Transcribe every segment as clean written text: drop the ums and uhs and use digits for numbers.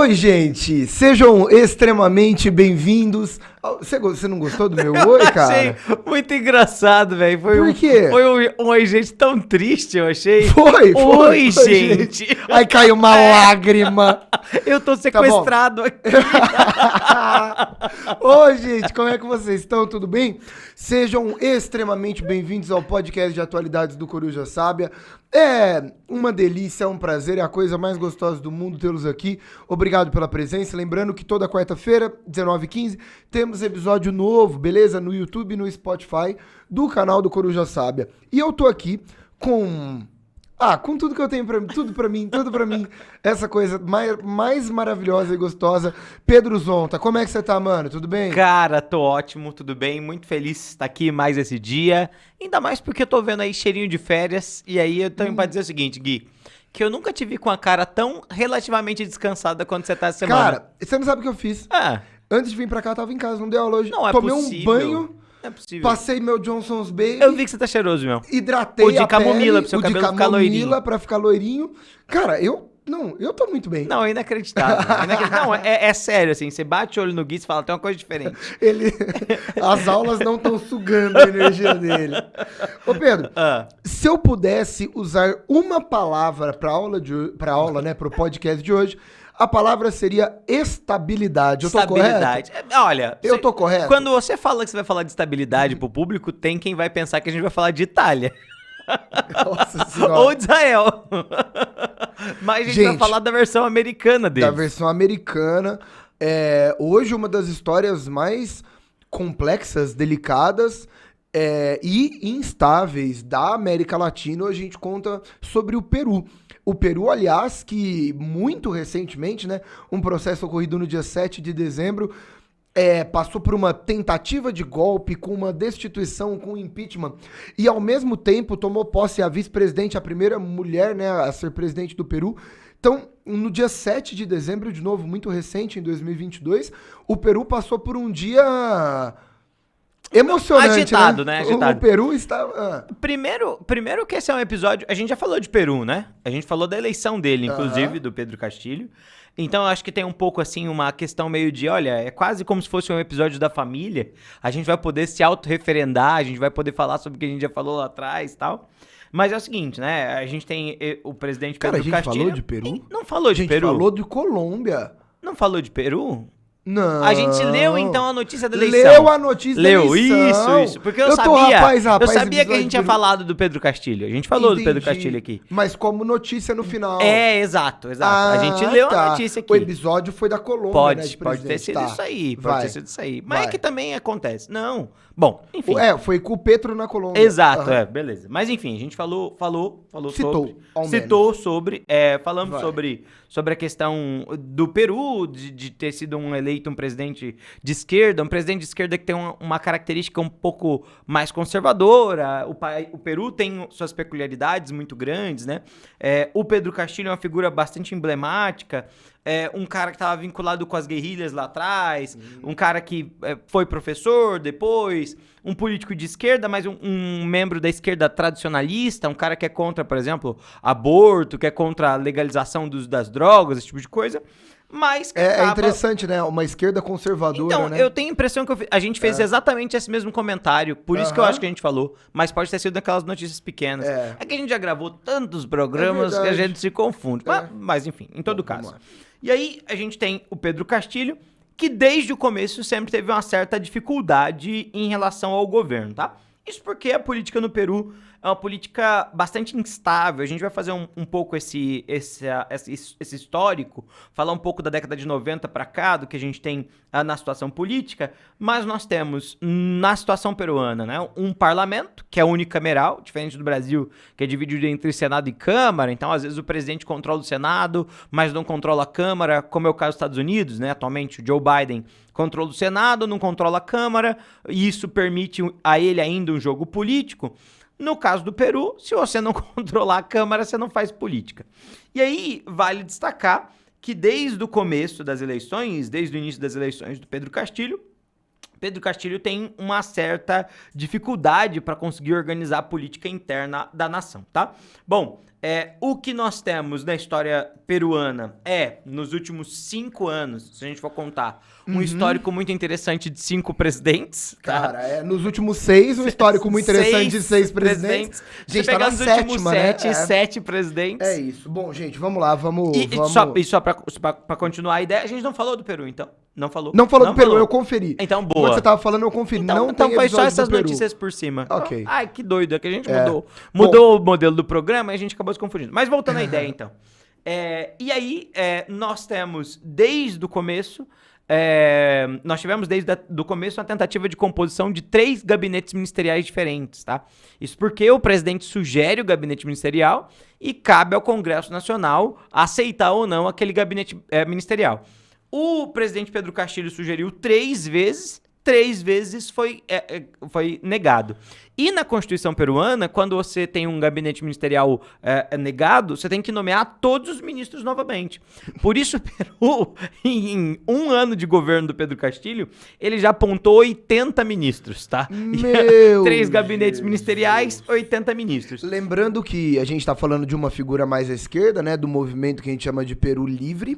Oi, gente! Sejam extremamente bem-vindos. Você não gostou do meu oi, cara? Achei muito engraçado, velho. Por quê? Foi um oi, gente, tão triste, eu achei. Foi, Oi, gente. Aí caiu uma lágrima. Eu tô sequestrado aqui. Oi, gente, como é que vocês estão? Tudo bem? Sejam extremamente bem-vindos ao podcast de atualidades do Coruja Sábia. É uma delícia, é um prazer, é a coisa mais gostosa do mundo tê-los aqui. Obrigado pela presença. Lembrando que toda quarta-feira, 19h15, temos episódio novo, beleza? No YouTube e no Spotify do canal do Coruja Sábia. E eu tô aqui com tudo que eu tenho pra mim, tudo pra mim. Essa coisa mais maravilhosa e gostosa. Pedro Zonta, como é que você tá, mano? Tudo bem? Cara, tô ótimo, tudo bem. Muito feliz de estar aqui mais esse dia. Ainda mais porque eu tô vendo aí cheirinho de férias. E aí eu também pra dizer o seguinte, Gui, que eu nunca te vi com a cara tão relativamente descansada quanto você tá essa semana. Cara, você não sabe o que eu fiz. Antes de vir pra cá, eu tava em casa, não dei aula hoje. Não é Tomei possível. um banho. É possível. Passei meu Johnson's Baby. Eu vi que você tá cheiroso, meu. Hidratei O de a camomila, pele, pro seu o de cabelo ficar loirinho. camomila pra ficar loirinho. Cara, eu tô muito bem. Não, é inacreditável. Não, é sério, assim. Você bate o olho no Gui e fala, tem uma coisa diferente. As aulas não estão sugando a energia dele. Ô, Pedro, se eu pudesse usar uma palavra pro podcast de hoje, a palavra seria estabilidade. Eu tô Estabilidade. correto? Olha, Eu tô correto? Quando você fala que você vai falar de estabilidade pro público, tem quem vai pensar que a gente vai falar de Itália. Nossa senhora. Ou de Israel. Mas a gente vai falar da versão americana deles. Da versão americana. Hoje, uma das histórias mais complexas, delicadas e instáveis da América Latina, a gente conta sobre o Peru. O Peru, aliás, que muito recentemente, né, um processo ocorrido no dia 7 de dezembro, passou por uma tentativa de golpe, com uma destituição, com impeachment, e ao mesmo tempo tomou posse a vice-presidente, a primeira mulher, né, a ser presidente do Peru. Então, no dia 7 de dezembro, de novo, muito recente, em 2022, o Peru passou por um dia emocionante, agitado, né? Agitado. O Peru está... Primeiro que esse é um episódio... A gente já falou de Peru, né? A gente falou da eleição dele, inclusive, do Pedro Castilho. Então, eu acho que tem um pouco, assim, uma questão meio de... Olha, é quase como se fosse um episódio da família. A gente vai poder se autorreferendar, a gente vai poder falar sobre o que a gente já falou lá atrás e tal. Mas é o seguinte, né? A gente tem o presidente Pedro Castilho... Cara, a gente falou de Peru? Não falou de Peru. A gente falou de Colômbia. Não falou de Peru? Não. A gente leu, então, a notícia da eleição. Leu a notícia da eleição. Isso. Porque eu sabia, rapaz, eu sabia que a gente tinha falado do Pedro Castilho. A gente falou do Pedro Castilho aqui. Mas como notícia no final. Exato. A gente leu a notícia aqui. O episódio foi da Colômbia, Pode ter sido isso aí. Mas é que também acontece. Não. Bom, enfim. Foi com o Petro na Colômbia. Exato, beleza. Mas enfim, a gente falou Citou sobre, falamos sobre a questão do Peru, de ter sido um presidente de esquerda, que tem uma característica um pouco mais conservadora. O Peru tem suas peculiaridades muito grandes, né? O Pedro Castilho é uma figura bastante emblemática, um cara que estava vinculado com as guerrilhas lá atrás, um cara que foi professor depois, um político de esquerda, mas um membro da esquerda tradicionalista, um cara que é contra, por exemplo, aborto, que é contra a legalização das drogas, esse tipo de coisa. Mas é interessante, né? Uma esquerda conservadora, então, né? eu tenho a impressão que a gente fez exatamente esse mesmo comentário, por isso que eu acho que a gente falou, mas pode ter sido daquelas notícias pequenas. É que a gente já gravou tantos programas que a gente se confunde. Mas enfim, em todo caso. E aí, a gente tem o Pedro Castilho, que desde o começo sempre teve uma certa dificuldade em relação ao governo, tá? Isso porque a política no Peru é uma política bastante instável. A gente vai fazer um pouco esse histórico, falar um pouco da década de 90 para cá, do que a gente tem na situação política, mas nós temos, na situação peruana, né, um parlamento, que é unicameral, diferente do Brasil, que é dividido entre Senado e Câmara. Então, às vezes, o presidente controla o Senado, mas não controla a Câmara, como é o caso dos Estados Unidos, né? Atualmente, o Joe Biden controla o Senado, não controla a Câmara, e isso permite a ele ainda um jogo político. No caso do Peru, se você não controlar a Câmara, você não faz política. E aí, vale destacar que desde o começo das eleições, desde o início das eleições do Pedro Castilho tem uma certa dificuldade para conseguir organizar a política interna da nação, tá? Bom, O que nós temos na história peruana nos últimos 5 anos, se a gente for contar, um histórico muito interessante de 5 presidentes. Tá? Cara, nos últimos 6, um histórico muito interessante de 6 presidentes. A gente tá na sétima, né? 7 presidentes. É isso. Bom, gente, vamos lá, vamos... Só pra continuar a ideia, a gente não falou do Peru, então? Não falou? Não falou do Peru, eu conferi. Então, boa. Quando você tava falando, eu conferi. Então foi só essas notícias por cima. Ok. Ai, que doido, é que a gente mudou o modelo do programa e a gente acabou se confundindo. Mas voltando à ideia, então. E aí, nós temos, desde o começo... nós tivemos desde o começo uma tentativa de composição de 3 gabinetes ministeriais diferentes, tá? Isso porque o presidente sugere o gabinete ministerial e cabe ao Congresso Nacional aceitar ou não aquele gabinete ministerial. O presidente Pedro Castilho sugeriu 3 vezes, 3 vezes foi negado. E na Constituição peruana, quando você tem um gabinete ministerial negado, você tem que nomear todos os ministros novamente. Por isso, o Peru, em 1 ano de governo do Pedro Castilho, ele já apontou 80 ministros, tá? 3 gabinetes ministeriais, 80 ministros. Lembrando que a gente tá falando de uma figura mais à esquerda, né? Do movimento que a gente chama de Peru Livre.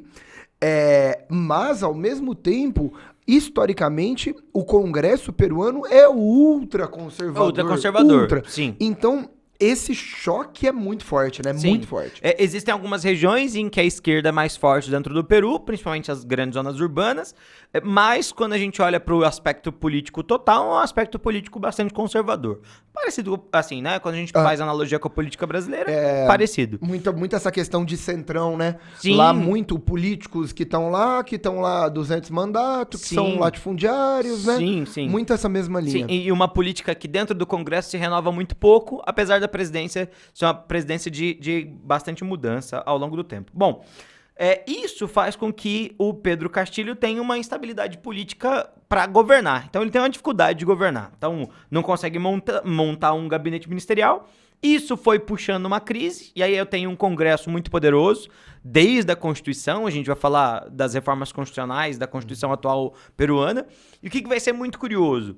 Mas, ao mesmo tempo, historicamente, o Congresso peruano é ultraconservador. Ultraconservador, sim. Então, esse choque é muito forte, né? Sim. Muito forte. Existem algumas regiões em que a esquerda é mais forte dentro do Peru, principalmente as grandes zonas urbanas, mas quando a gente olha para o aspecto político total, é um aspecto político bastante conservador. Parecido, assim, né? Quando a gente faz analogia com a política brasileira, parecido. Muita essa questão de centrão, né? Sim. Lá, muito políticos que estão lá 200 mandatos, que são latifundiários, né? Sim, sim. Muito essa mesma linha. Sim, e uma política que dentro do Congresso se renova muito pouco, apesar da presidência ser uma presidência de bastante mudança ao longo do tempo. Bom, isso faz com que o Pedro Castilho tenha uma instabilidade política para governar. Então ele tem uma dificuldade de governar. Então não consegue montar um gabinete ministerial. Isso foi puxando uma crise, e aí eu tenho um Congresso muito poderoso, desde a Constituição, a gente vai falar das reformas constitucionais, da Constituição atual peruana. E o que vai ser muito curioso?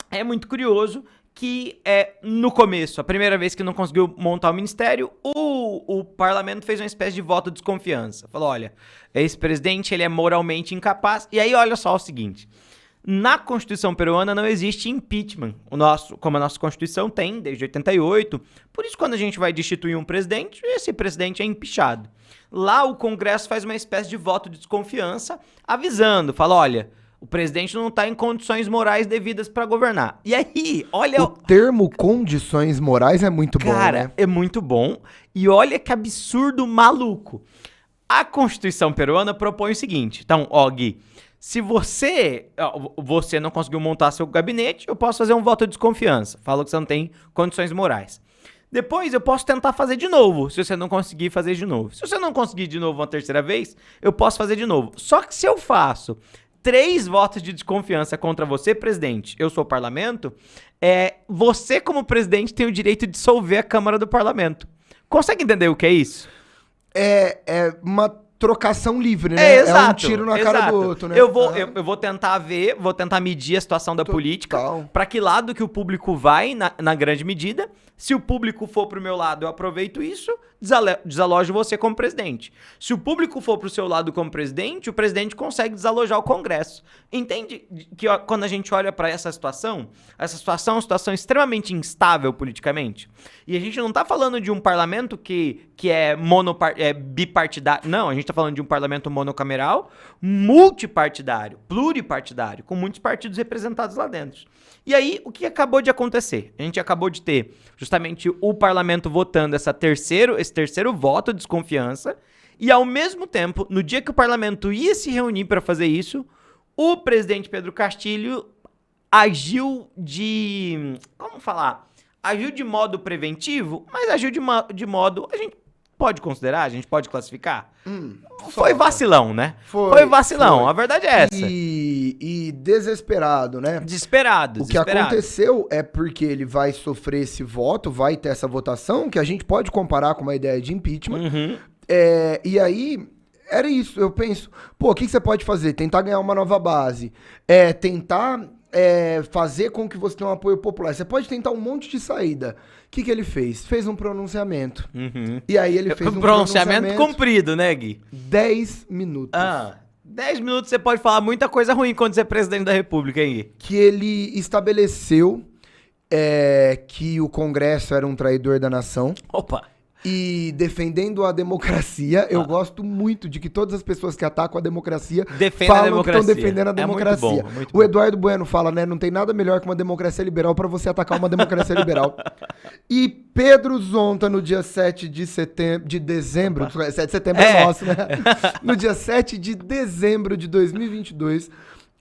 É muito curioso que no começo, a primeira vez que não conseguiu montar o ministério, o parlamento fez uma espécie de voto de desconfiança. Falou, olha, esse presidente ele é moralmente incapaz. E aí olha só o seguinte, na Constituição peruana não existe impeachment, como a nossa Constituição tem desde 88. Por isso, quando a gente vai destituir um presidente, esse presidente é impeachado. Lá o Congresso faz uma espécie de voto de desconfiança, avisando, fala, olha, o presidente não está em condições morais devidas para governar. E aí, olha... O termo condições morais é muito bom, cara, né? É muito bom. E olha que absurdo maluco. A Constituição peruana propõe o seguinte. Então, Gui, se você não conseguiu montar seu gabinete, eu posso fazer um voto de desconfiança. Falo que você não tem condições morais. Depois eu posso tentar fazer de novo, se você não conseguir fazer de novo. Se você não conseguir de novo uma terceira vez, eu posso fazer de novo. Só que se eu faço 3 votos de desconfiança contra você, presidente, eu sou o parlamento, você, como presidente, tem o direito de dissolver a Câmara do Parlamento. Consegue entender o que é isso? É uma trocação livre, né? Exato, é um tiro na cara do outro, né? Eu vou tentar medir a situação da política, para que lado que o público vai, na grande medida. Se o público for pro meu lado, eu aproveito isso, desalojo você como presidente. Se o público for pro seu lado como presidente, o presidente consegue desalojar o Congresso. Entende que quando a gente olha para essa situação é uma situação extremamente instável politicamente. E a gente não tá falando de um parlamento que é bipartidário. Não, a gente tá falando de um parlamento monocameral, multipartidário, pluripartidário, com muitos partidos representados lá dentro. E aí, o que acabou de acontecer? A gente acabou de ter justamente o parlamento votando esse terceiro voto de desconfiança, e ao mesmo tempo, no dia que o parlamento ia se reunir para fazer isso, o presidente Pedro Castilho agiu de... Como falar? Agiu de modo preventivo, mas agiu de modo... A gente pode considerar? A gente pode classificar? Foi vacilão, né? Foi vacilão, a verdade é essa. E desesperado, né? Desesperado. O que aconteceu é porque ele vai sofrer esse voto, vai ter essa votação, que a gente pode comparar com uma ideia de impeachment. Uhum. E aí, era isso, eu penso, o que você pode fazer? Tentar ganhar uma nova base, tentar fazer com que você tenha um apoio popular. Você pode tentar um monte de saída. O que ele fez? Fez um pronunciamento. Uhum. E aí ele fez um pronunciamento comprido, né, Gui? 10 minutos. 10 minutos você pode falar muita coisa ruim quando você é presidente da República, hein, Gui? Que ele estabeleceu que o Congresso era um traidor da nação. Opa! E defendendo a democracia, eu gosto muito de que todas as pessoas que atacam a democracia falam que estão defendendo a democracia. Muito bom. Eduardo Bueno fala, né? Não tem nada melhor que uma democracia liberal para você atacar uma democracia liberal. E Pedro Zonta, no dia 7 de dezembro... 7 de setembro é nosso, né? No dia 7 de dezembro de 2022...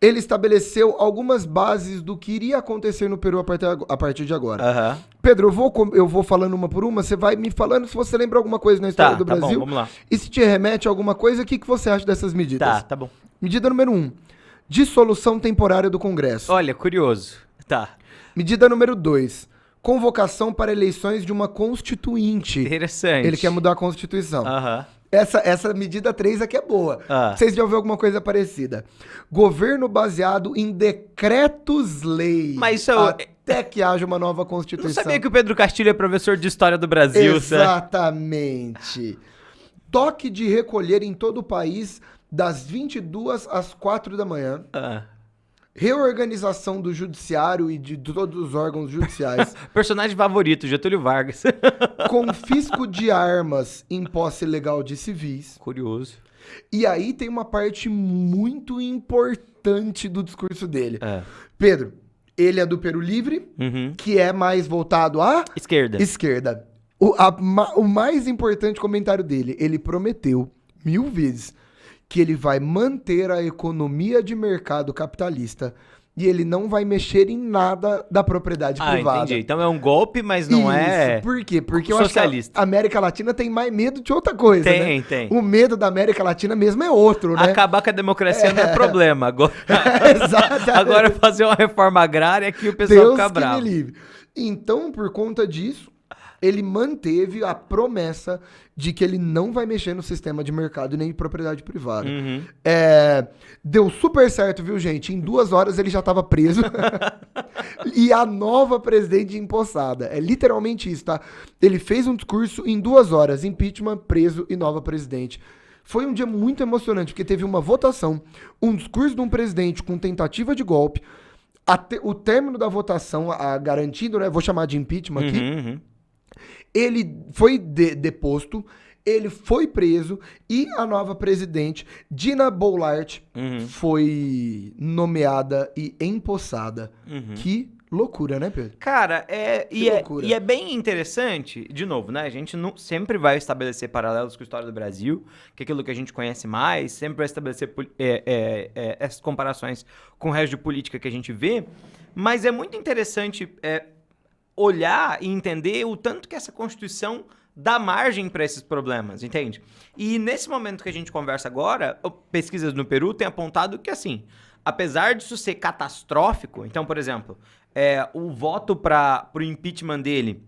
ele estabeleceu algumas bases do que iria acontecer no Peru a partir de agora. Uhum. Pedro, eu vou falando uma por uma, você vai me falando se você lembra alguma coisa na história do Brasil. Bom, vamos lá. E se te remete a alguma coisa, o que você acha dessas medidas? Tá bom. Medida número 1, dissolução temporária do Congresso. Olha, curioso. Tá. Medida número 2, convocação para eleições de uma constituinte. Interessante. Ele quer mudar a Constituição. Aham. Essa medida 3 aqui é boa. Vocês já ouviram alguma coisa parecida? Governo baseado em decretos-lei. Mas isso até que haja uma nova Constituição. Não sabia que o Pedro Castilho é professor de História do Brasil, Exatamente. Toque de recolher em todo o país das 22 às 4 da manhã. Reorganização do judiciário e de todos os órgãos judiciais. Personagem favorito, Getúlio Vargas. Confisco de armas em posse legal de civis. Curioso. E aí tem uma parte muito importante do discurso dele. Pedro, ele é do Peru Livre, que é mais voltado à... Esquerda. O mais importante comentário dele, ele prometeu 1000 vezes que ele vai manter a economia de mercado capitalista e ele não vai mexer em nada da propriedade privada. Entendi. Então é um golpe, mas não é... Por quê? Porque eu socialista. acho que a América Latina tem mais medo de outra coisa, né? Tem. O medo da América Latina mesmo é outro, né? Acabar com a democracia não é problema. Agora, Exatamente. Agora fazer uma reforma agrária que o pessoal fica bravo. Me livre. Então, por conta disso, ele manteve a promessa de que ele não vai mexer no sistema de mercado nem de propriedade privada. Deu super certo, viu, gente? Em 2 horas ele já estava preso. E a nova presidente empossada. É literalmente isso, tá? Ele fez um discurso em 2 horas. Impeachment, preso e nova presidente. Foi um dia muito emocionante, porque teve uma votação, um discurso de um presidente com tentativa de golpe, o término da votação, garantindo, né? Vou chamar de impeachment aqui. Ele foi deposto, ele foi preso e a nova presidente, Dina Boulart, foi nomeada e empossada. Que loucura, né, Pedro? Cara, e é bem interessante, de novo, né? A gente sempre vai estabelecer paralelos com a história do Brasil, que é aquilo que a gente conhece mais, sempre vai estabelecer essas comparações com o resto de política que a gente vê, mas é muito interessante olhar e entender o tanto que essa Constituição dá margem para esses problemas, entende? E nesse momento que a gente conversa agora, pesquisas no Peru têm apontado que, assim, apesar disso ser catastrófico, então, por exemplo, o voto para o impeachment dele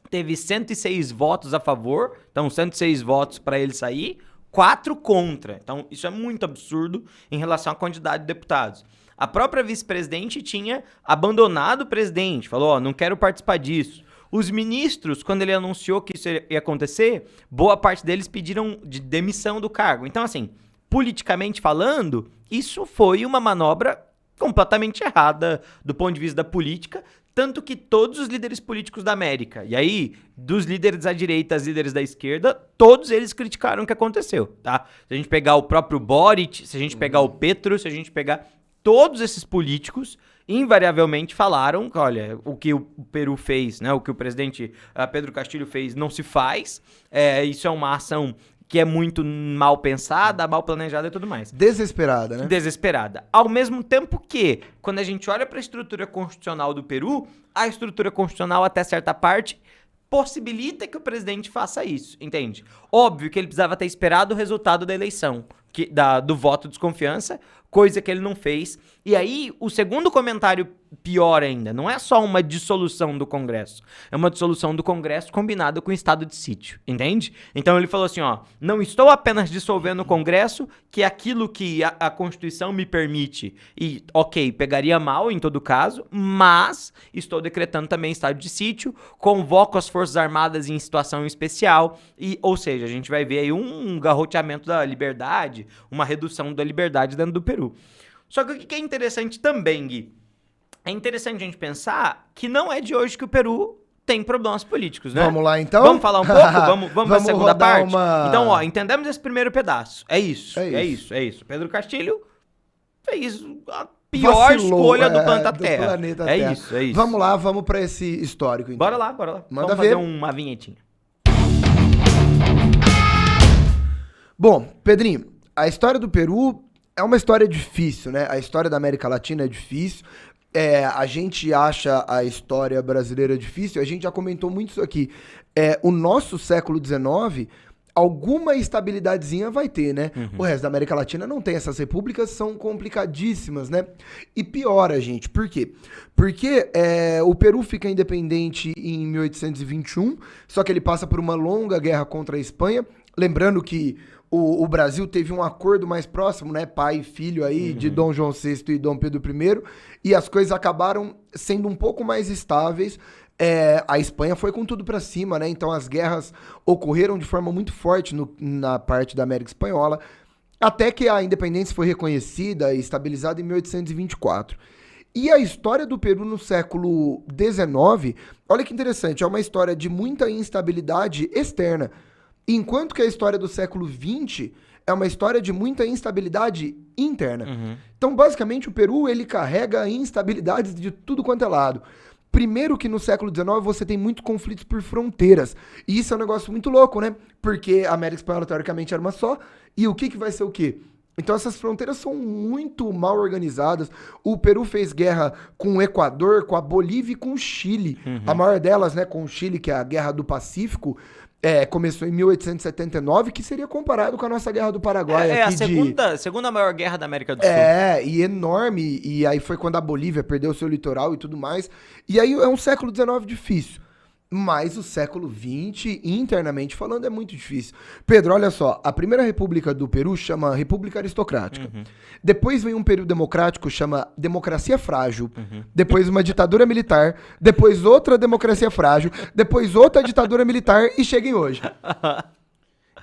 teve 106 votos a favor, então 106 votos para ele sair, 4 contra. Então, isso é muito absurdo em relação à quantidade de deputados. A própria vice-presidente tinha abandonado o presidente, falou, não quero participar disso. Os ministros, quando ele anunciou que isso ia acontecer, boa parte deles pediram de demissão do cargo. Então, assim, politicamente falando, isso foi uma manobra completamente errada do ponto de vista da política, tanto que todos os líderes políticos da América, e aí, dos líderes da direita aos líderes da esquerda, todos eles criticaram o que aconteceu, tá? Se a gente pegar o próprio Boric, se a gente pegar o Petro, se a gente pegar... Todos esses políticos invariavelmente falaram que, olha, o que o Peru fez, né, o que o presidente Pedro Castilho fez não se faz, isso é uma ação que é muito mal pensada, mal planejada e tudo mais. Desesperada, né? Desesperada. Ao mesmo tempo que, quando a gente olha para a estrutura constitucional do Peru, a estrutura constitucional, até certa parte, possibilita que o presidente faça isso, entende? Óbvio que ele precisava ter esperado o resultado da eleição do voto de desconfiança, coisa que ele não fez. E aí, o segundo comentário pior ainda, não é só uma dissolução do Congresso, é uma dissolução do Congresso combinada com o estado de sítio, entende? Então ele falou assim, ó, não estou apenas dissolvendo o Congresso, que é aquilo que a Constituição me permite, e ok, pegaria mal em todo caso, mas estou decretando também estado de sítio, convoco as Forças Armadas em situação especial, ou seja, a gente vai ver aí um garroteamento da liberdade, uma redução da liberdade dentro do Peru. Só que o que é interessante também, Gui, é interessante a gente pensar que não é de hoje que o Peru tem problemas políticos, né? Vamos lá, então? Vamos falar um pouco? Vamos para a segunda parte? Uma... Então, ó, entendemos esse primeiro pedaço. É isso. Pedro Castilho fez a pior escolha do planeta Terra. É isso. Vamos lá, vamos para esse histórico, então. Bora lá. Manda vamos ver. Fazer uma vinhetinha. Bom, Pedrinho, a história do Peru é uma história difícil, né? A história da América Latina é difícil. A gente acha a história brasileira difícil, a gente já comentou muito isso aqui. O nosso século XIX, alguma estabilidadezinha vai ter, né? O resto da América Latina não tem. Essas repúblicas são complicadíssimas, né? E piora, gente. Por quê? Porque o Peru fica independente em 1821, só que ele passa por uma longa guerra contra a Espanha. Lembrando que o Brasil teve um acordo mais próximo, né? Pai e filho aí, de Dom João VI e Dom Pedro I, e as coisas acabaram sendo um pouco mais estáveis. A Espanha foi com tudo pra cima, né? Então as guerras ocorreram de forma muito forte na parte da América Espanhola, até que a independência foi reconhecida e estabilizada em 1824. E a história do Peru no século XIX, olha que interessante, é uma história de muita instabilidade externa. Enquanto que a história do século XX é uma história de muita instabilidade interna. Então, basicamente, o Peru ele carrega instabilidades de tudo quanto é lado. Primeiro que no século XIX você tem muitos conflitos por fronteiras. E isso é um negócio muito louco, né? Porque a América Espanhola, teoricamente, era uma só. E o que vai ser o quê? Então essas fronteiras são muito mal organizadas. O Peru fez guerra com o Equador, com a Bolívia e com o Chile. A maior delas, né, com o Chile, que é a Guerra do Pacífico, começou em 1879, que seria comparado com a nossa Guerra do Paraguai. É a segunda maior guerra da América do Sul. E enorme. E aí foi quando a Bolívia perdeu seu litoral e tudo mais. E aí é um século XIX difícil. Mas o século XX, internamente falando, é muito difícil. Pedro, olha só, a primeira república do Peru chama República Aristocrática. Depois vem um período democrático, chama Democracia Frágil. Depois uma ditadura militar. Depois outra democracia frágil. Depois outra ditadura militar e chega em hoje.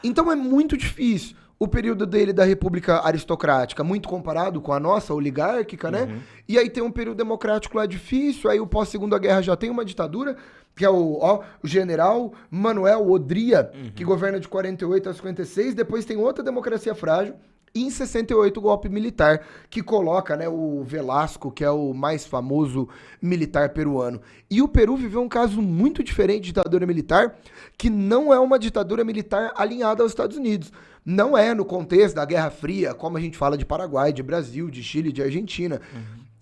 Então é muito difícil. O período dele da República Aristocrática, muito comparado com a nossa, oligárquica, né? E aí tem um período democrático lá difícil, aí o pós-segunda guerra já tem uma ditadura, que é o general Manuel Odría, que governa de 48 a 56, depois tem outra democracia frágil, e em 68 o golpe militar, que coloca, né, o Velasco, que é o mais famoso militar peruano. E o Peru viveu um caso muito diferente de ditadura militar, que não é uma ditadura militar alinhada aos Estados Unidos. Não é no contexto da Guerra Fria, como a gente fala de Paraguai, de Brasil, de Chile, de Argentina.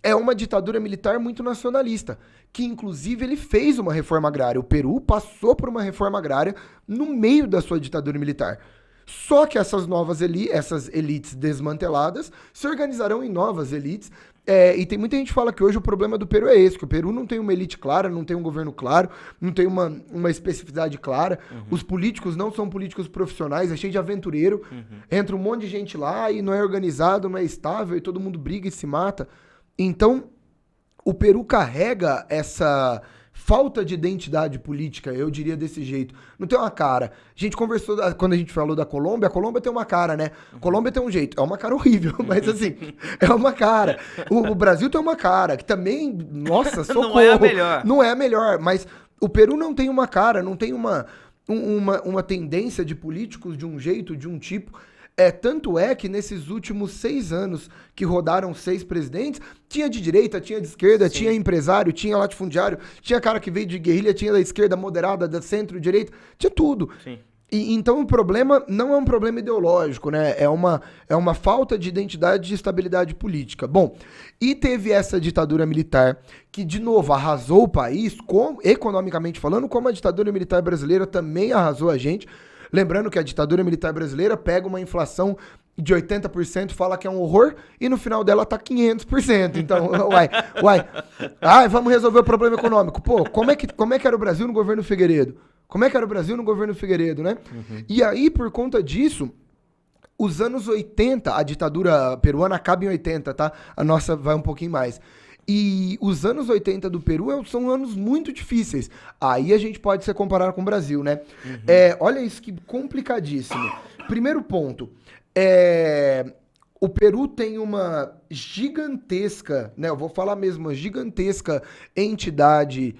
É uma ditadura militar muito nacionalista, que inclusive ele fez uma reforma agrária. O Peru passou por uma reforma agrária no meio da sua ditadura militar. Só que essas essas elites desmanteladas se organizarão em novas elites. E tem muita gente que fala que hoje o problema do Peru é esse, que o Peru não tem uma elite clara, não tem um governo claro, não tem uma especificidade clara. Os políticos não são políticos profissionais, é cheio de aventureiro. Entra um monte de gente lá e não é organizado, não é estável, e todo mundo briga e se mata. Então, o Peru carrega essa falta de identidade política, eu diria desse jeito. Não tem uma cara. A gente conversou, quando a gente falou da Colômbia, a Colômbia tem uma cara, né? A Colômbia tem um jeito. É uma cara horrível, mas assim, é uma cara. O Brasil tem uma cara, que também, nossa, socorro. Não é a melhor. Não é a melhor, mas o Peru não tem uma cara, não tem uma tendência de políticos de um jeito, de um tipo. Tanto é que nesses últimos 6 anos que rodaram 6 presidentes, tinha de direita, tinha de esquerda, tinha empresário, tinha latifundiário, tinha cara que veio de guerrilha, tinha da esquerda moderada, da centro-direita, tinha tudo. Sim. E então o problema não é um problema ideológico, né? É uma falta de identidade e de estabilidade política. Bom, e teve essa ditadura militar que, de novo, arrasou o país, economicamente falando, como a ditadura militar brasileira também arrasou a gente. Lembrando que a ditadura militar brasileira pega uma inflação de 80% fala que é um horror e no final dela tá 500%. Então, vamos resolver o problema econômico. Pô, como é que era o Brasil no governo Figueiredo? Né? E aí, por conta disso, os anos 80, a ditadura peruana acaba em 80, tá? A nossa vai um pouquinho mais. E os anos 80 do Peru são anos muito difíceis. Aí a gente pode se comparar com o Brasil, né? Olha isso que complicadíssimo. Primeiro ponto. O Peru tem uma gigantesca, né? Eu vou falar mesmo, uma gigantesca entidade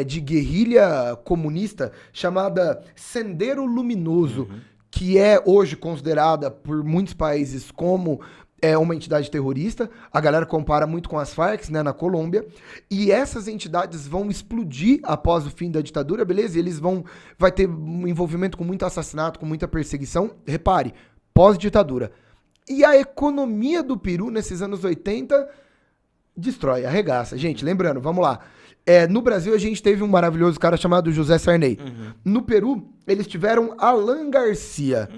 de guerrilha comunista chamada Sendero Luminoso, que é hoje considerada por muitos países como uma entidade terrorista. A galera compara muito com as Farc, né, na Colômbia. E essas entidades vão explodir após o fim da ditadura, beleza? E vai ter um envolvimento com muito assassinato, com muita perseguição. Repare, pós-ditadura. E a economia do Peru, nesses anos 80, destrói, arregaça. Gente, lembrando, vamos lá. No Brasil, a gente teve um maravilhoso cara chamado José Sarney. No Peru, eles tiveram Alan Garcia.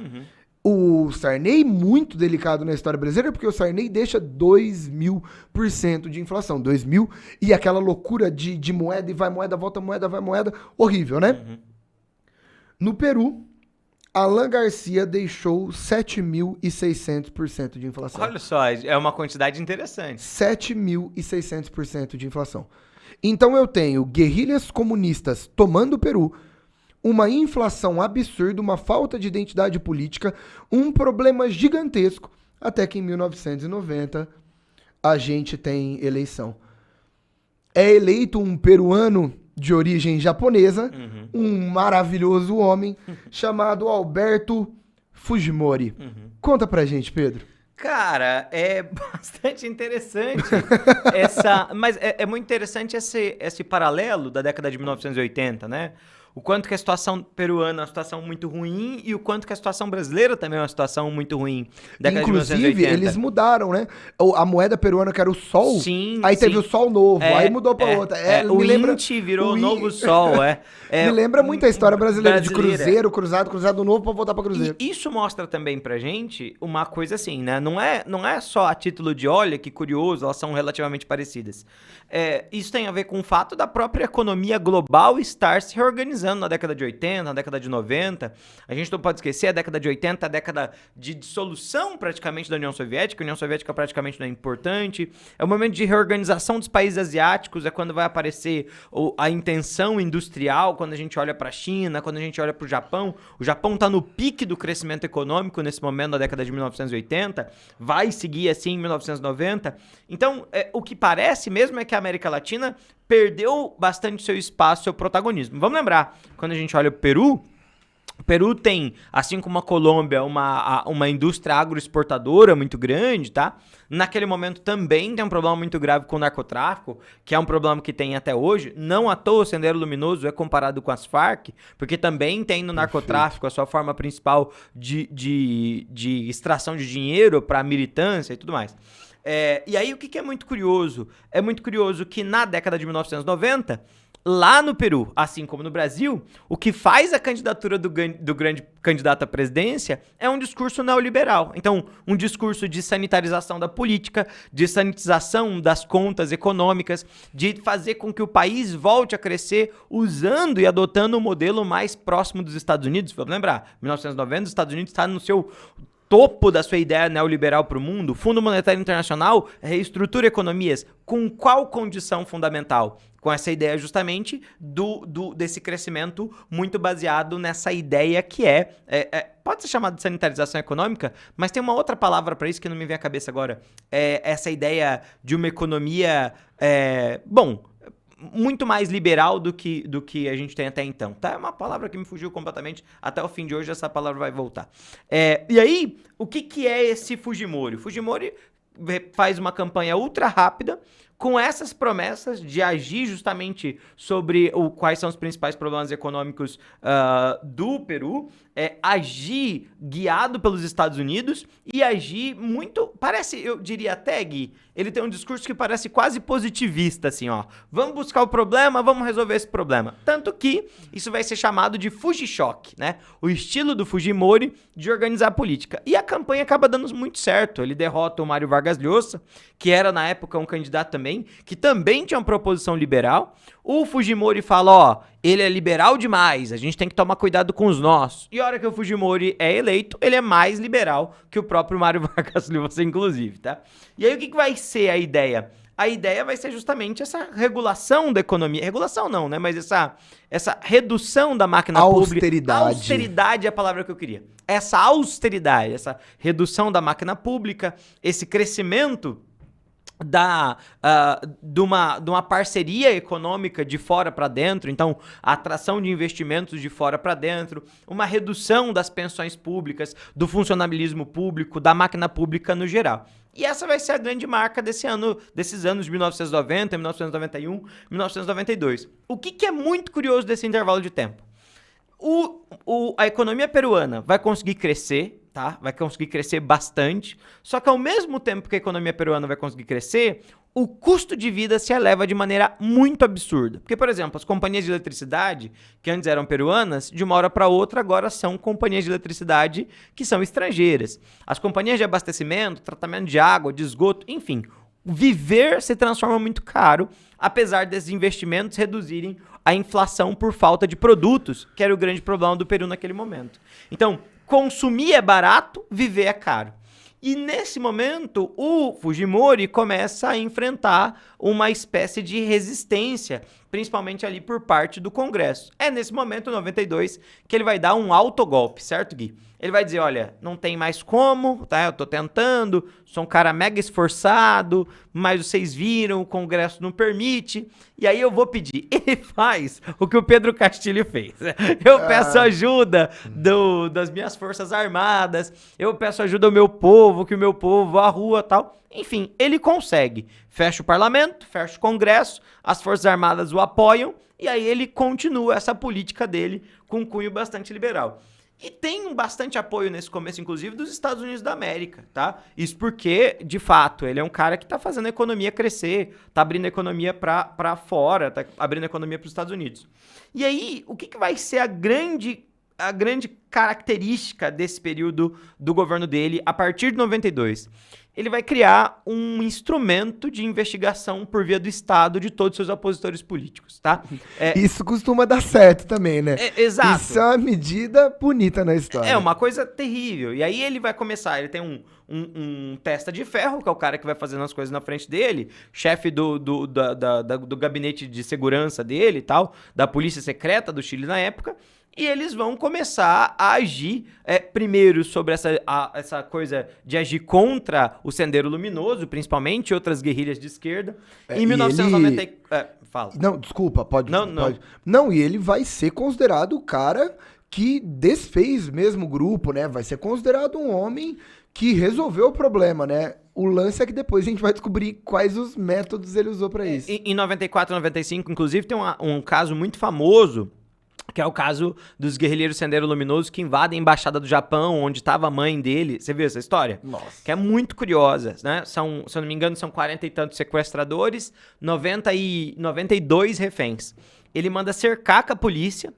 O Sarney, muito delicado na história brasileira, porque o Sarney deixa 2.000% de inflação. 2.000, e aquela loucura de moeda, e vai moeda, volta moeda, vai moeda. Horrível, né? No Peru, Alan Garcia deixou 7.600% de inflação. Olha só, é uma quantidade interessante. 7.600% de inflação. Então eu tenho guerrilhas comunistas tomando o Peru, uma inflação absurda, uma falta de identidade política, um problema gigantesco, até que em 1990 a gente tem eleição. É eleito um peruano de origem japonesa, um maravilhoso homem chamado Alberto Fujimori. Conta pra gente, Pedro. Cara, é bastante interessante mas é muito interessante esse paralelo da década de 1980, né? O quanto que a situação peruana é uma situação muito ruim e o quanto que a situação brasileira também é uma situação muito ruim. Inclusive, eles mudaram, né? A moeda peruana, que era o sol, aí teve o sol novo, aí mudou pra outra. O INT virou o novo sol, Me lembra muito a história brasileira, de cruzeiro, cruzado novo pra voltar pra cruzeiro. E isso mostra também pra gente uma coisa assim, né? Não é só a título de, olha, que curioso, elas são relativamente parecidas. Isso tem a ver com o fato da própria economia global estar se reorganizando na década de 80, na década de 90. A gente não pode esquecer a década de 80, a década de dissolução praticamente da União Soviética. A União Soviética praticamente não é importante. É o momento de reorganização dos países asiáticos, é quando vai aparecer a intenção industrial, quando a gente olha para a China, quando a gente olha para o Japão. O Japão está no pique do crescimento econômico nesse momento, na década de 1980. Vai seguir assim em 1990. Então, o que parece mesmo é que a América Latina perdeu bastante seu espaço, seu protagonismo. Vamos lembrar, quando a gente olha o Peru tem, assim como a Colômbia, uma indústria agroexportadora muito grande, tá? Naquele momento também tem um problema muito grave com o narcotráfico, que é um problema que tem até hoje. Não à toa o Sendero Luminoso é comparado com as Farc, porque também tem no narcotráfico a sua forma principal de extração de dinheiro para militância e tudo mais. E aí o que é muito curioso? É muito curioso que na década de 1990, lá no Peru, assim como no Brasil, o que faz a candidatura do grande candidato à presidência é um discurso neoliberal. Então, um discurso de sanitarização da política, de sanitização das contas econômicas, de fazer com que o país volte a crescer usando e adotando um modelo mais próximo dos Estados Unidos. Vamos lembrar, 1990, os Estados Unidos está no seu topo da sua ideia neoliberal para o mundo. O Fundo Monetário Internacional reestrutura economias. Com qual condição fundamental? Com essa ideia justamente desse crescimento muito baseado nessa ideia que pode ser chamada de sanitarização econômica, mas tem uma outra palavra para isso que não me vem à cabeça agora. Essa ideia de uma economia, muito mais liberal do que a gente tem até então, tá? É uma palavra que me fugiu completamente. Até o fim de hoje essa palavra vai voltar. E aí, o que é esse Fujimori? Fujimori faz uma campanha ultra rápida, com essas promessas de agir justamente sobre quais são os principais problemas econômicos do Peru, agir guiado pelos Estados Unidos e agir muito, parece, eu diria até, Gui, ele tem um discurso que parece quase positivista, assim, ó, vamos buscar o problema, vamos resolver esse problema. Tanto que isso vai ser chamado de Fujichoque, né? O estilo do Fujimori de organizar a política. E a campanha acaba dando muito certo. Ele derrota o Mário Vargas Llosa, que era na época um candidato também, que também tinha uma proposição liberal. O Fujimori fala, ó, ele é liberal demais, a gente tem que tomar cuidado com os nossos. E a hora que o Fujimori é eleito, ele é mais liberal que o próprio Mário Vargas Llosa, inclusive, tá? E aí o que vai ser a ideia? A ideia vai ser justamente essa regulação da economia. Regulação não, né? Mas essa redução da máquina pública. Austeridade é a palavra que eu queria. Essa austeridade, essa redução da máquina pública, esse crescimento de uma parceria econômica de fora para dentro, então a atração de investimentos de fora para dentro, uma redução das pensões públicas, do funcionalismo público, da máquina pública no geral. E essa vai ser a grande marca desses anos de 1990, 1991, 1992. O que é muito curioso desse intervalo de tempo? A economia peruana vai conseguir crescer, tá? Vai conseguir crescer bastante, só que ao mesmo tempo que a economia peruana vai conseguir crescer, o custo de vida se eleva de maneira muito absurda. Porque, por exemplo, as companhias de eletricidade, que antes eram peruanas, de uma hora para outra agora são companhias de eletricidade que são estrangeiras. As companhias de abastecimento, tratamento de água, de esgoto, enfim, viver se transforma muito caro, apesar desses investimentos reduzirem a inflação por falta de produtos, que era o grande problema do Peru naquele momento. Então, consumir é barato, viver é caro. E nesse momento, o Fujimori começa a enfrentar uma espécie de resistência, principalmente ali por parte do Congresso. É nesse momento, em 92, que ele vai dar um autogolpe, certo, Gui? Ele vai dizer, olha, não tem mais como, tá? Eu tô tentando, sou um cara mega esforçado, mas vocês viram, o Congresso não permite, e aí eu vou pedir. Ele faz o que o Pedro Castilho fez. Eu peço ajuda das minhas forças armadas, eu peço ajuda ao meu povo, que o meu povo vá à rua e tal. Enfim, ele consegue. Fecha o parlamento, fecha o Congresso, as forças armadas o apoiam, e aí ele continua essa política dele com um cunho bastante liberal. E tem bastante apoio nesse começo, inclusive, dos Estados Unidos da América, tá? Isso porque, de fato, ele é um cara que tá fazendo a economia crescer, tá abrindo a economia pra fora, tá abrindo a economia pros Estados Unidos. E aí, o que vai ser a grande característica desse período do governo dele a partir de 92? Ele vai criar um instrumento de investigação por via do Estado de todos os seus opositores políticos, tá? Isso costuma dar certo também, né? Exato. Isso é uma medida bonita na história. É uma coisa terrível. E aí ele vai começar, ele tem um testa de ferro, que é o cara que vai fazendo as coisas na frente dele, chefe do gabinete de segurança dele e tal, da polícia secreta do Chile na época. E eles vão começar a agir, primeiro, sobre essa coisa de agir contra o Sendero Luminoso, principalmente, outras guerrilhas de esquerda. Em 1990... fala. Não, desculpa, pode... Não. Não, e ele vai ser considerado o cara que desfez mesmo o grupo, né? Vai ser considerado um homem que resolveu o problema, né? O lance é que depois a gente vai descobrir quais os métodos ele usou pra isso. Em 94 e 95, inclusive, tem um caso muito famoso, que é o caso dos guerrilheiros Sendero Luminoso que invadem a embaixada do Japão, onde estava a mãe dele. Você viu essa história? Nossa. Que é muito curiosa, né? Se eu não me engano, são 40 e tantos sequestradores, 92 reféns. Ele manda cercar com a polícia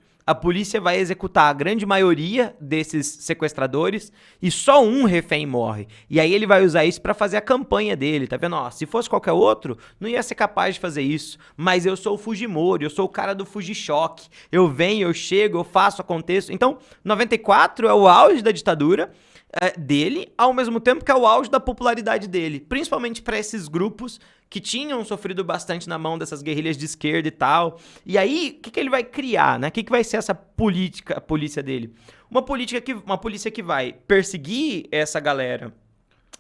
vai executar a grande maioria desses sequestradores e só um refém morre. E aí ele vai usar isso pra fazer a campanha dele, tá vendo? Ó, se fosse qualquer outro, não ia ser capaz de fazer isso. Mas eu sou o Fujimori, eu sou o cara do Fujichoque. Eu venho, eu chego, eu faço, aconteço. Então, 94 é o auge da ditadura dele, ao mesmo tempo que é o auge da popularidade dele. Principalmente pra esses grupos que tinham sofrido bastante na mão dessas guerrilhas de esquerda e tal. E aí, o que ele vai criar, né? O que vai ser essa política, a polícia dele? Uma polícia que vai perseguir essa galera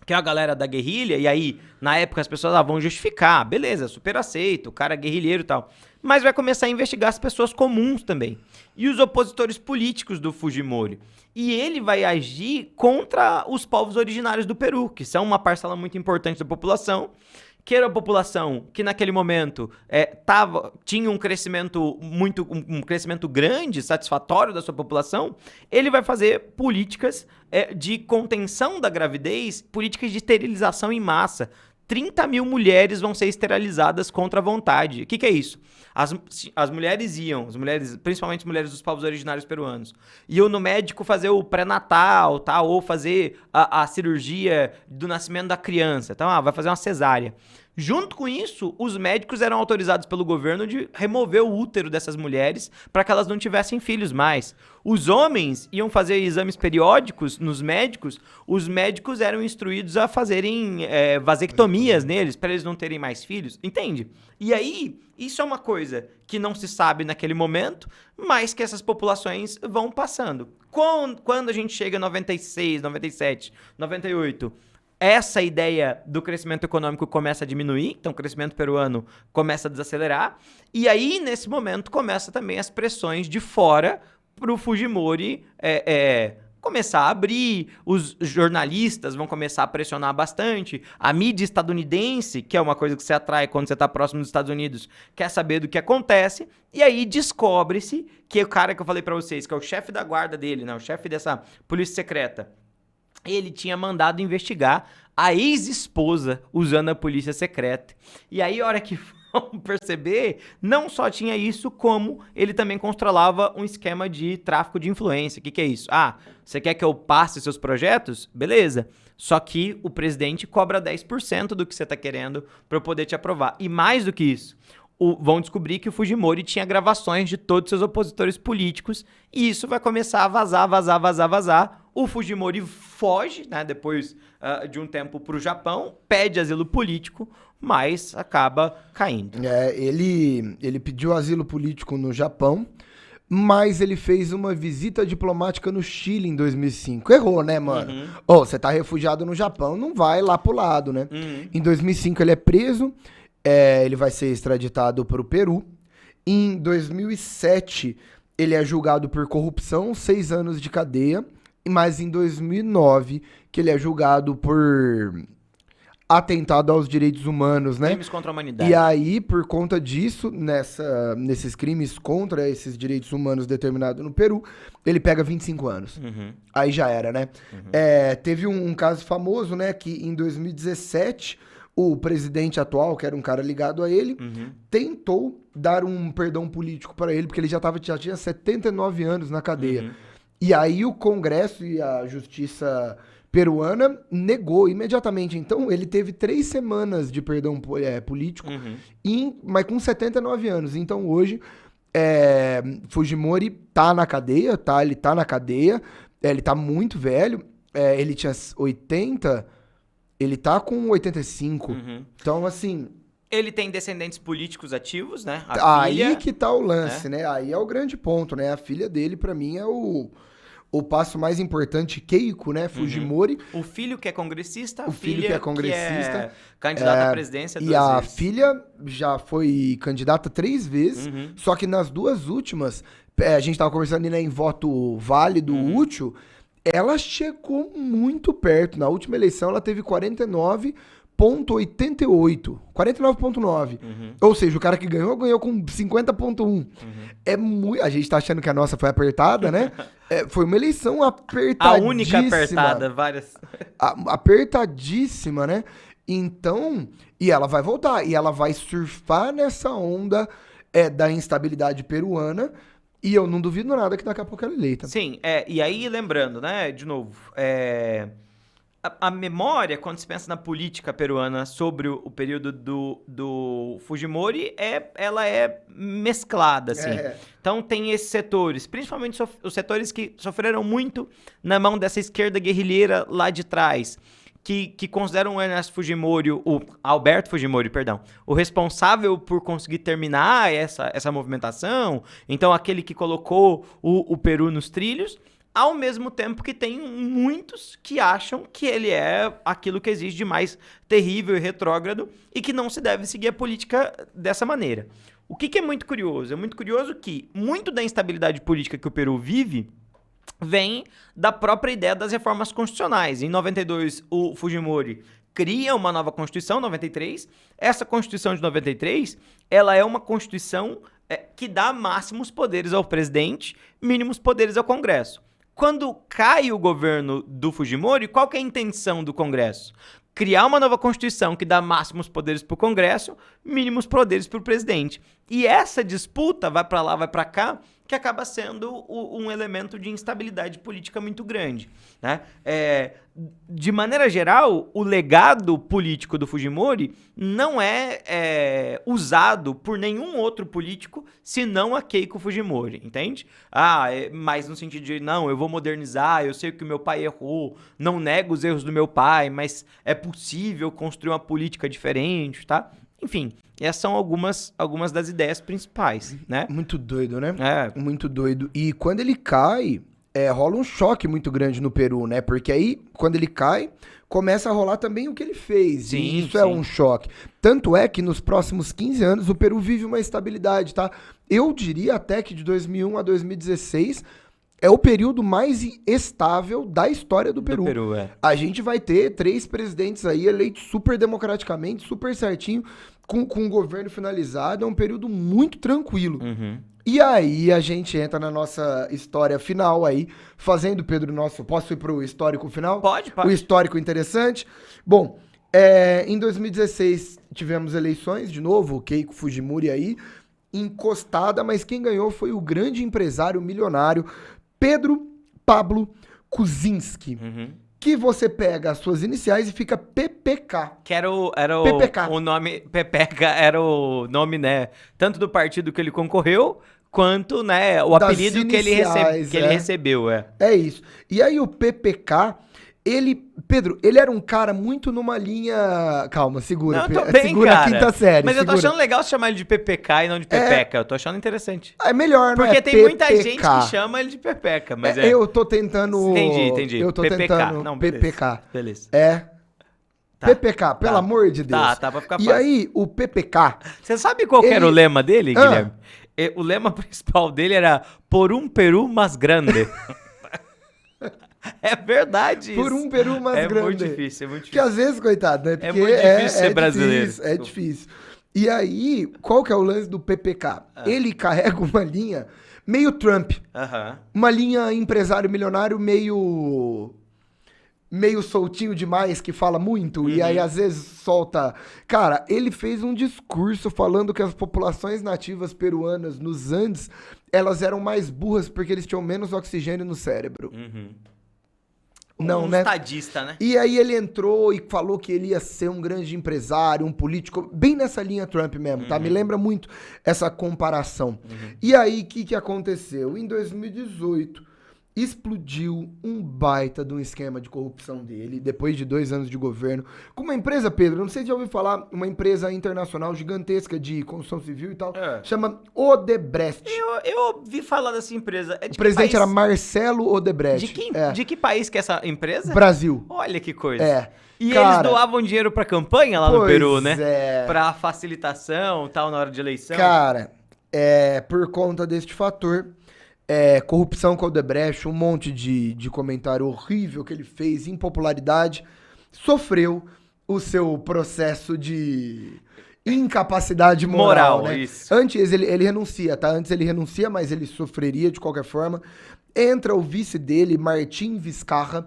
que é a galera da guerrilha, e aí, na época, as pessoas vão justificar, beleza, super aceito, o cara é guerrilheiro e tal. Mas vai começar a investigar as pessoas comuns também. E os opositores políticos do Fujimori. E ele vai agir contra os povos originários do Peru, que são uma parcela muito importante da população, que era a população que naquele momento tinha um crescimento um crescimento grande, satisfatório da sua população. Ele vai fazer políticas de contenção da gravidez, políticas de esterilização em massa. 30 mil mulheres vão ser esterilizadas contra a vontade. O que é isso? As mulheres principalmente as mulheres dos povos originários peruanos, iam no médico fazer o pré-natal, tá? Ou fazer a cirurgia do nascimento da criança. Então, vai fazer uma cesárea. Junto com isso, os médicos eram autorizados pelo governo de remover o útero dessas mulheres para que elas não tivessem filhos mais. Os homens iam fazer exames periódicos nos médicos, os médicos eram instruídos a fazerem vasectomias neles para eles não terem mais filhos, entende? E aí, isso é uma coisa que não se sabe naquele momento, mas que essas populações vão passando. Quando a gente chega em 96, 97, 98... essa ideia do crescimento econômico começa a diminuir, então o crescimento peruano começa a desacelerar, e aí, nesse momento, começa também as pressões de fora para o Fujimori começar a abrir, os jornalistas vão começar a pressionar bastante, a mídia estadunidense, que é uma coisa que você atrai quando você está próximo dos Estados Unidos, quer saber do que acontece, e aí descobre-se que o cara que eu falei para vocês, que é o chefe da guarda dele, né, o chefe dessa polícia secreta, ele tinha mandado investigar a ex-esposa usando a polícia secreta. E aí, a hora que vão perceber, não só tinha isso, como ele também controlava um esquema de tráfico de influência. O que é isso? Você quer que eu passe seus projetos? Beleza. Só que o presidente cobra 10% do que você está querendo para eu poder te aprovar. E mais do que isso, vão descobrir que o Fujimori tinha gravações de todos os seus opositores políticos e isso vai começar a vazar. O Fujimori foge, né, depois de um tempo para o Japão, pede asilo político, mas acaba caindo. Ele pediu asilo político no Japão, mas ele fez uma visita diplomática no Chile em 2005. Errou, né, mano? Você tá refugiado no Japão, não vai lá pro lado, né? Em 2005 ele é preso, ele vai ser extraditado para o Peru. Em 2007 ele é julgado por corrupção, 6 anos de cadeia. Mas em 2009, que ele é julgado por atentado aos direitos humanos, né? Crimes contra a humanidade. E aí, por conta disso, nesses crimes contra esses direitos humanos determinados no Peru, ele pega 25 anos. Aí já era, né? Teve um caso famoso, né? Que em 2017, o presidente atual, que era um cara ligado a ele, tentou dar um perdão político para ele, porque ele já tinha 79 anos na cadeia. E aí o Congresso e a Justiça peruana negou imediatamente. Então, ele teve 3 semanas de perdão político, mas com 79 anos. Então, hoje, Fujimori tá na cadeia, tá? Ele tá na cadeia, ele tá muito velho, ele tinha 80, ele tá com 85. Então, assim... ele tem descendentes políticos ativos, né? Aí que tá o lance, né? Aí é o grande ponto, né? A filha dele, pra mim, é o passo mais importante, Keiko, né? Fujimori. O filho que é congressista, o filho que é congressista, que é candidato à presidência 2 vezes. E a vezes. filha já foi candidata 3 vezes, só que nas 2 últimas, a gente tava conversando ali, né, em voto válido, útil, ela chegou muito perto. Na última eleição, ela teve 49,88. 49,9. Ou seja, o cara que ganhou com 50,1. É muito. A gente tá achando que a nossa foi apertada, né? Foi uma eleição apertadíssima. A única apertada, várias. Apertadíssima, né? Então, e ela vai voltar. E ela vai surfar nessa onda da instabilidade peruana. E eu não duvido nada que daqui a pouco ela é eleita. Sim, e aí lembrando, né, de novo, a memória, quando se pensa na política peruana sobre o período do Fujimori, ela é mesclada, assim. Então tem esses setores, principalmente os setores que sofreram muito na mão dessa esquerda guerrilheira lá de trás, que consideram o Ernesto Fujimori, o Alberto Fujimori, perdão, o responsável por conseguir terminar essa movimentação, então aquele que colocou o Peru nos trilhos, ao mesmo tempo que tem muitos que acham que ele é aquilo que existe de mais terrível e retrógrado e que não se deve seguir a política dessa maneira. O que é muito curioso? É muito curioso que muito da instabilidade política que o Peru vive vem da própria ideia das reformas constitucionais. Em 92, o Fujimori cria uma nova Constituição, 93. Essa Constituição de 93, ela é uma Constituição que dá máximos poderes ao presidente, mínimos poderes ao Congresso. Quando cai o governo do Fujimori, qual que é a intenção do Congresso? Criar uma nova Constituição que dá máximos poderes para o Congresso, mínimos poderes para o presidente. E essa disputa vai para lá, vai para cá, que acaba sendo um elemento de instabilidade política muito grande, né? De maneira geral, o legado político do Fujimori não é usado por nenhum outro político senão a Keiko Fujimori, entende? Mas no sentido de, não, eu vou modernizar, eu sei que o meu pai errou, não nego os erros do meu pai, mas é possível construir uma política diferente, tá? Enfim, essas são algumas das ideias principais, né? Muito doido, né? Muito doido. E quando ele cai, rola um choque muito grande no Peru, né? Porque aí, quando ele cai, começa a rolar também o que ele fez. Sim, e isso é um choque. Tanto é que nos próximos 15 anos o Peru vive uma estabilidade, tá? Eu diria até que de 2001 a 2016... é o período mais estável da história do Peru. A gente vai ter 3 presidentes aí eleitos super democraticamente, super certinho, com o governo finalizado. É um período muito tranquilo. Uhum. E aí a gente entra na nossa história final aí, fazendo, Pedro, posso ir pro histórico final? Pode. O histórico interessante. Bom, em 2016 tivemos eleições, de novo, o Keiko Fujimori aí, encostada, mas quem ganhou foi o grande empresário milionário Pedro Pablo Kuczynski, que você pega as suas iniciais e fica PPK. Que era PPK. O nome, PPK era o nome, né, tanto do partido que ele concorreu, quanto, né, o apelido que ele recebeu. É isso. E aí o PPK, Pedro, ele era um cara muito numa linha... Calma, segura. Não, eu tô bem, segura cara. A quinta série. Mas eu tô achando legal chamar ele de PPK e não de Pepeca. Eu tô achando interessante. É melhor, não Porque é tem muita gente que chama ele de Pepeca, mas eu tô tentando... Entendi. Eu tô PPK. tentando... Não, PPK. Beleza. Tá. PPK, pelo amor de Deus. Tá, pra ficar fácil. E aí, o PPK... Você sabe qual que era o lema dele, Guilherme? O lema principal dele era por um Peru mais grande. É verdade isso. Por um Peru mais grande. É muito difícil. Porque às vezes, coitado, né? Porque é muito difícil ser brasileiro. É difícil. E aí, qual que é o lance do PPK? Ele carrega uma linha meio Trump. Uma linha empresário milionário meio soltinho demais, que fala muito, e aí às vezes solta... Cara, ele fez um discurso falando que as populações nativas peruanas nos Andes, elas eram mais burras porque eles tinham menos oxigênio no cérebro. Não, né? Estadista, né? E aí ele entrou e falou que ele ia ser um grande empresário, um político, bem nessa linha Trump mesmo, tá? Me lembra muito essa comparação. E aí, o que aconteceu? Em 2018, explodiu um baita de um esquema de corrupção dele, depois de 2 anos de governo, com uma empresa, Pedro, não sei se já ouviu falar, uma empresa internacional gigantesca de construção civil e tal, chama Odebrecht. Eu ouvi falar dessa empresa. O presidente era Marcelo Odebrecht. De que país que é essa empresa? Brasil. Olha que coisa. E cara, eles doavam dinheiro pra campanha lá no Peru, né? É. Pra facilitação e tal, na hora de eleição. Cara, por conta deste fator... corrupção com o Odebrecht, um monte de comentário horrível que ele fez, impopularidade, sofreu o seu processo de incapacidade moral, né? Isso. Antes ele renuncia, tá? Antes ele renuncia, mas ele sofreria de qualquer forma. Entra o vice dele, Martin Vizcarra,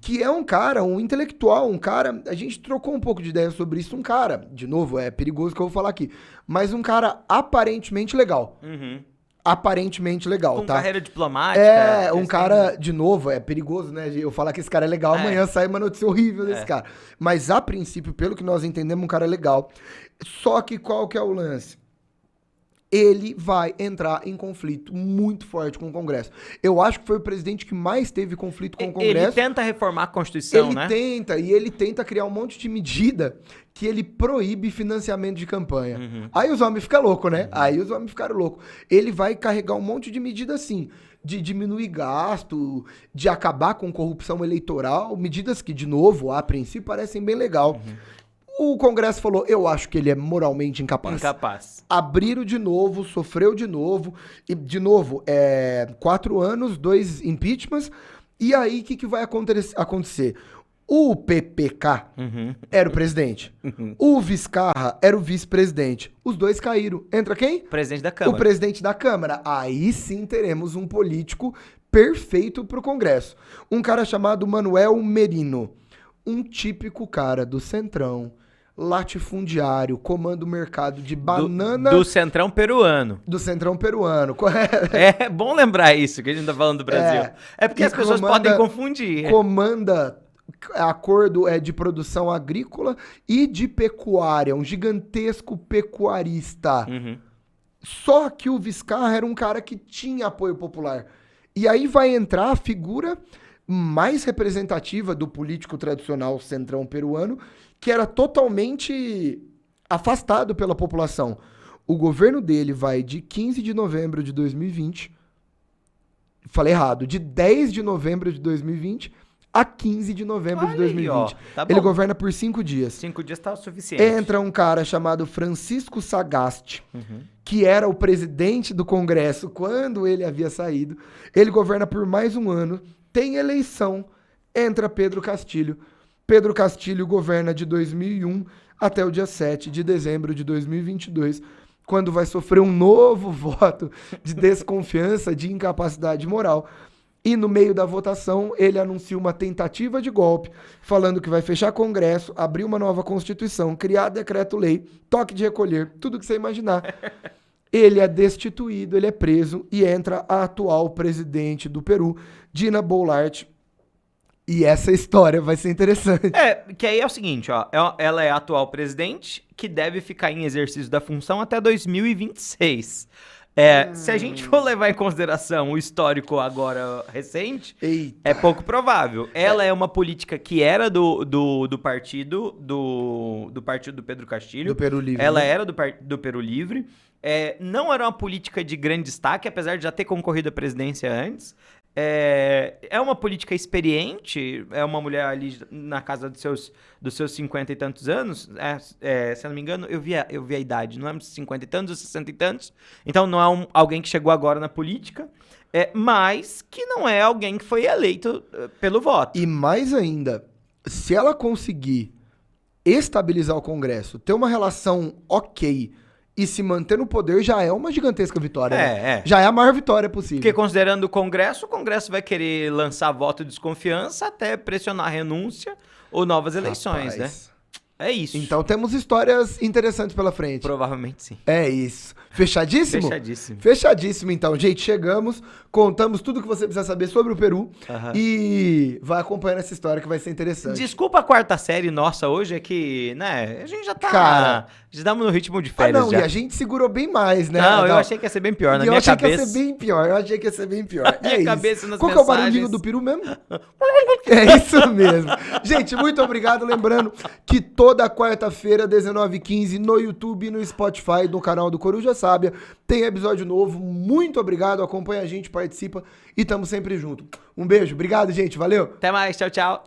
que é um cara, um intelectual, um cara... A gente trocou um pouco de ideia sobre isso. Um cara, de novo, é perigoso que eu vou falar aqui, mas um cara aparentemente legal. Aparentemente legal, com tá? carreira diplomática. Um cara, de novo, é perigoso, né? Eu falar que esse cara é legal, amanhã sai uma notícia horrível desse cara. Mas, a princípio, pelo que nós entendemos, um cara legal. Só que qual que é o lance? ele vai entrar em conflito muito forte com o Congresso. Eu acho que foi o presidente que mais teve conflito com o Congresso. Ele tenta reformar a Constituição, né? Ele tenta criar um monte de medida que ele proíbe financiamento de campanha. Aí os homens ficam loucos, né? Aí os homens ficaram loucos. Ele vai carregar um monte de medida assim, de diminuir gasto, de acabar com corrupção eleitoral, medidas que, de novo, a princípio parecem bem legal. O Congresso falou, eu acho que ele é moralmente incapaz. Abriram de novo, sofreu de novo. E, de novo, 4 anos, 2 impeachments. E aí, o que vai acontecer? O PPK era o presidente. O Vizcarra era o vice-presidente. Os dois caíram. Entra quem? Presidente da Câmara. O presidente da Câmara. Aí sim teremos um político perfeito pro Congresso. Um cara chamado Manuel Merino. Um típico cara do Centrão, latifundiário, comanda o mercado de banana... Do Centrão peruano. Do Centrão peruano. É bom lembrar isso, que a gente tá falando do Brasil. É porque as pessoas podem confundir. Comanda acordo de produção agrícola e de pecuária, um gigantesco pecuarista. Só que o Vizcarra era um cara que tinha apoio popular. E aí vai entrar a figura mais representativa do político tradicional centrão peruano, que era totalmente afastado pela população. O governo dele vai de 15 de novembro de 2020, falei errado, de 10 de novembro de 2020 a 15 de novembro de 2020. Aí, tá bom. Ele governa por 5 dias. 5 dias tá o suficiente. Entra um cara chamado Francisco Sagasti, que era o presidente do Congresso quando ele havia saído. Ele governa por mais um ano. Tem eleição, entra Pedro Castilho. Pedro Castilho governa de 2001 até o dia 7 de dezembro de 2022, quando vai sofrer um novo voto de desconfiança, de incapacidade moral. E no meio da votação, ele anuncia uma tentativa de golpe, falando que vai fechar Congresso, abrir uma nova Constituição, criar decreto-lei, toque de recolher, tudo que você imaginar. Ele é destituído, ele é preso e entra a atual presidente do Peru, Dina Boluarte. E essa história vai ser interessante. Que aí é o seguinte, ó, ela é a atual presidente, que deve ficar em exercício da função até 2026. Se a gente for levar em consideração o histórico agora recente, é pouco provável. Ela é uma política que era do partido do Pedro Castilho. Do Peru Livre. Ela era do Peru Livre. Não era uma política de grande destaque, apesar de já ter concorrido à presidência antes. É uma política experiente, é uma mulher ali na casa dos seus 50 e tantos anos, se eu não me engano, eu vi a idade, não é 50 e tantos ou 60 e tantos, então não é alguém que chegou agora na política, mas que não é alguém que foi eleito pelo voto. E mais ainda, se ela conseguir estabilizar o Congresso, ter uma relação ok e se manter no poder, já é uma gigantesca vitória. Né? Já é a maior vitória possível. Porque considerando o Congresso vai querer lançar voto de desconfiança até pressionar a renúncia ou novas eleições, né? É isso. Então temos histórias interessantes pela frente. Provavelmente sim. É isso. Fechadíssimo? Fechadíssimo. Fechadíssimo, então. Gente, chegamos, contamos tudo que você precisa saber sobre o Peru e vai acompanhando essa história que vai ser interessante. Desculpa a quarta série nossa hoje, é que, né, a gente já tá... Cara, já estamos no ritmo de férias já. E a gente segurou bem mais, né? Não, eu achei que ia ser bem pior, na minha cabeça. Eu achei que ia ser bem pior. Na minha cabeça, nas Qual que é o barulhinho do peru mesmo? É isso mesmo. Gente, muito obrigado. Lembrando que toda quarta-feira, 19h15, no YouTube e no Spotify, no canal do Coruja Sábia, tem episódio novo. Muito obrigado. Acompanha a gente, participa e tamo sempre junto. Um beijo. Obrigado, gente. Valeu. Até mais. Tchau, tchau.